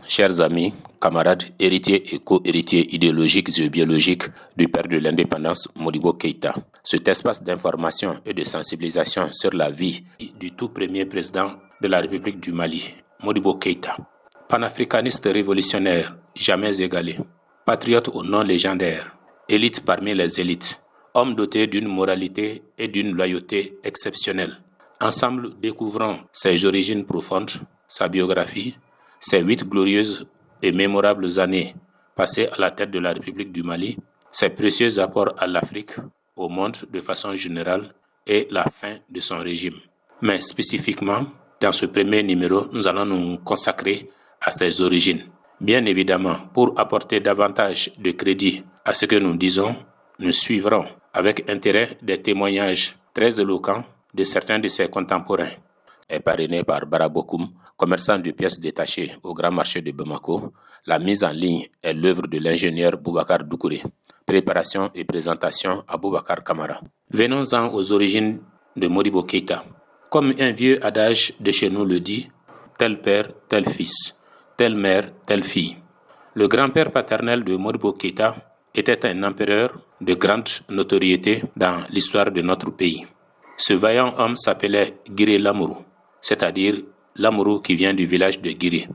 chers amis, camarades, héritiers et co-héritiers idéologiques et biologiques du père de l'indépendance, Modibo Keïta. Cet espace d'information et de sensibilisation sur la vie du tout premier président de la République du Mali, Modibo Keïta. Panafricaniste révolutionnaire, jamais égalé. Patriote au nom légendaire. Élite parmi les élites. Homme doté d'une moralité et d'une loyauté exceptionnelle. Ensemble, découvrons ses origines profondes, sa biographie, ses 8 glorieuses et mémorables années passées à la tête de la République du Mali, ses précieux apports à l'Afrique, au monde de façon générale et la fin de son régime. Mais spécifiquement, dans ce premier numéro, nous allons nous consacrer à ses origines. Bien évidemment, pour apporter davantage de crédit à ce que nous disons, nous suivrons avec intérêt des témoignages très éloquents de certains de ses contemporains. Est parrainé par Barabokoum, commerçant de pièces détachées au Grand Marché de Bamako. La mise en ligne est l'œuvre de l'ingénieur Boubacar Doucouré. Préparation et présentation à Boubacar Kamara. Venons-en aux origines de Modibo Keïta. Comme un vieux adage de chez nous le dit, tel père, tel fils, telle mère, telle fille. Le grand-père paternel de Modibo Keïta était un empereur de grande notoriété dans l'histoire de notre pays. Ce vaillant homme s'appelait Guiré Lamourou, c'est-à-dire Lamourou qui vient du village de Guiré,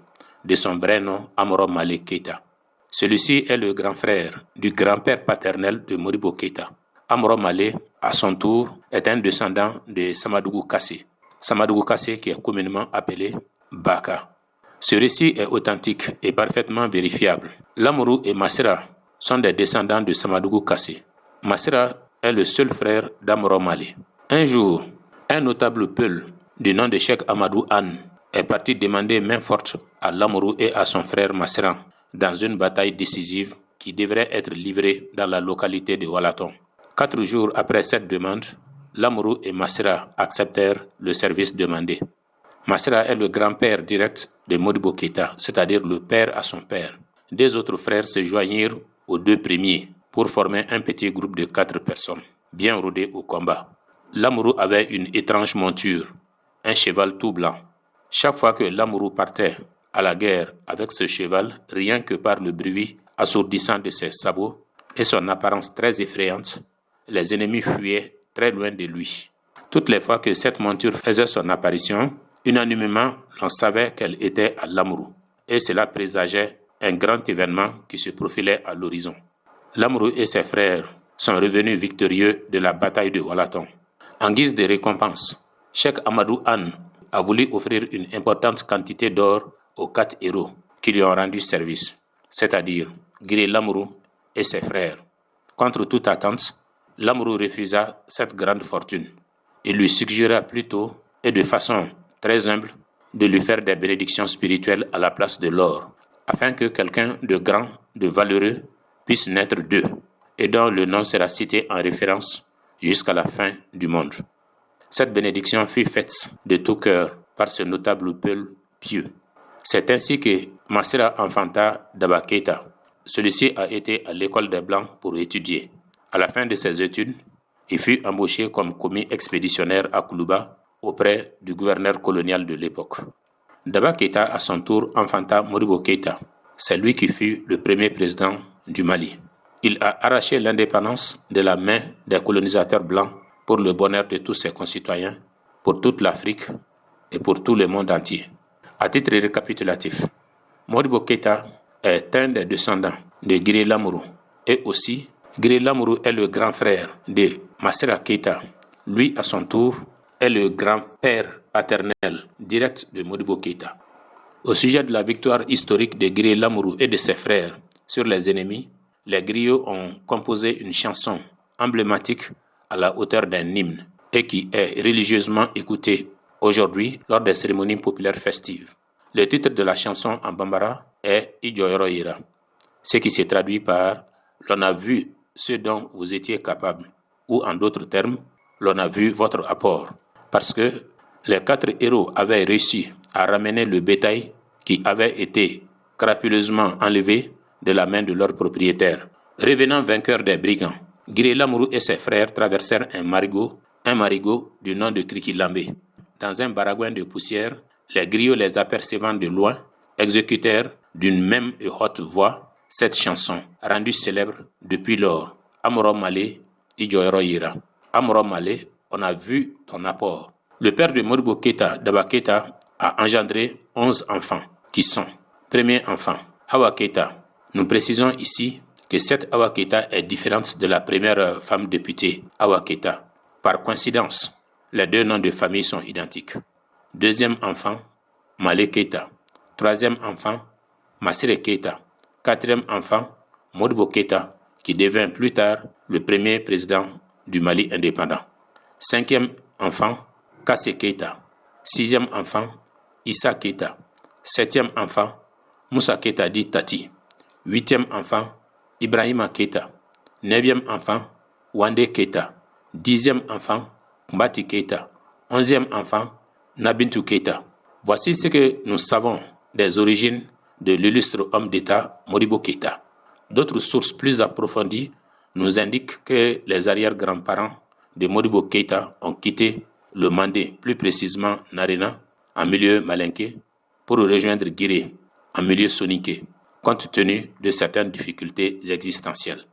de son vrai nom Amoro Malé Keïta. Celui-ci est le grand frère du grand-père paternel de Modibo Keïta. Amoro Malé, à son tour, est un descendant de Samadougou Kassé. Samadougou Kassé qui est communément appelé Baka. Ce récit est authentique et parfaitement vérifiable. Lamourou et Massira sont des descendants de Samadougou Kassé. Massira est le seul frère d'Amoro Malé. Un jour, un notable peul du nom de Cheikh Amadou Anne est parti demander main forte à Lamourou et à son frère Massira dans une bataille décisive qui devrait être livrée dans la localité de Walaton. 4 jours après cette demande, Lamourou et Massira acceptèrent le service demandé. Massira est le grand-père direct de Modibo Keïta, c'est-à-dire le père à son père. 2 autres frères se joignirent aux 2 premiers pour former un petit groupe de 4 personnes, bien rodés au combat. Lamourou avait une étrange monture, un cheval tout blanc. Chaque fois que Lamourou partait à la guerre avec ce cheval, rien que par le bruit assourdissant de ses sabots et son apparence très effrayante, les ennemis fuyaient très loin de lui. Toutes les fois que cette monture faisait son apparition, unanimement, l'on savait qu'elle était à Lamourou, et cela présageait un grand événement qui se profilait à l'horizon. Lamourou et ses frères sont revenus victorieux de la bataille de Walaton. En guise de récompense, Cheikh Amadou Anne a voulu offrir une importante quantité d'or aux 4 héros qui lui ont rendu service, c'est-à-dire Guiré Lamourou et ses frères. Contre toute attente, Lamourou refusa cette grande fortune. Il lui suggéra plutôt, et de façon très humble, de lui faire des bénédictions spirituelles à la place de l'or, afin que quelqu'un de grand, de valeureux, puisse naître d'eux, et dont le nom sera cité en référence jusqu'à la fin du monde. Cette bénédiction fut faite de tout cœur par ce notable peul pieux. C'est ainsi que Massira enfanta Daba Keïta. Celui-ci a été à l'école des Blancs pour étudier. À la fin de ses études, il fut embauché comme commis expéditionnaire à Koulouba auprès du gouverneur colonial de l'époque. Daba Keïta, à son tour, enfanta Modibo Keïta. C'est lui qui fut le premier président du Mali. Il a arraché l'indépendance de la main des colonisateurs blancs pour le bonheur de tous ses concitoyens, pour toute l'Afrique et pour tout le monde entier. À titre récapitulatif, Modibo Keïta est un des descendants de Guiré Lamourou et aussi Guiré Lamourou est le grand frère de Massira Keïta. Lui, à son tour, est le grand-père paternel direct de Modibo Keïta. Au sujet de la victoire historique de Guiré Lamourou et de ses frères sur les ennemis, les griots ont composé une chanson emblématique à la hauteur d'un hymne et qui est religieusement écoutée aujourd'hui lors des cérémonies populaires festives. Le titre de la chanson en bambara est Idjoyoro Ira, ce qui se traduit par « L'on a vu ce dont vous étiez capable » ou en d'autres termes, « L'on a vu votre apport » parce que les 4 héros avaient réussi à ramener le bétail qui avait été crapuleusement enlevé de la main de leur propriétaire. Revenant vainqueurs des brigands, Guiré Lamourou et ses frères traversèrent un marigot du nom de Krikilambé. Dans un baragouin de poussière, les griots les apercevant de loin, exécutèrent d'une même et haute voix cette chanson, rendue célèbre depuis lors. Amoro Malé, Idjoyoro Yira. Amoro Malé, on a vu ton apport. Le père de Modibo Keïta, Daba Keïta, a engendré 11 enfants qui sont: premier enfant, Hawa Keïta. Nous précisons ici que cette Hawa Keïta est différente de la première femme députée, Hawa Keïta. Par coïncidence, les deux noms de famille sont identiques. Deuxième enfant, Malé Keïta. Troisième enfant, Massiré Keïta. Quatrième enfant, Modibo Keïta, qui devint plus tard le premier président du Mali indépendant. Cinquième enfant, Kassé Keïta. Sixième enfant, Issa Keïta. Septième enfant, Moussa Keïta dit Tati. Huitième enfant, Ibrahima Keïta. Neuvième enfant, Wandé Keïta. Dixième enfant, Mbati Keïta. Onzième enfant, Nabintou Keïta. Voici ce que nous savons des origines de l'illustre homme d'État Modibo Keïta. D'autres sources plus approfondies nous indiquent que les arrière-grands-parents de Modibo Keïta ont quitté le Mandé, plus précisément Narena, en milieu malinké, pour rejoindre Guiré, en milieu soniké, compte tenu de certaines difficultés existentielles.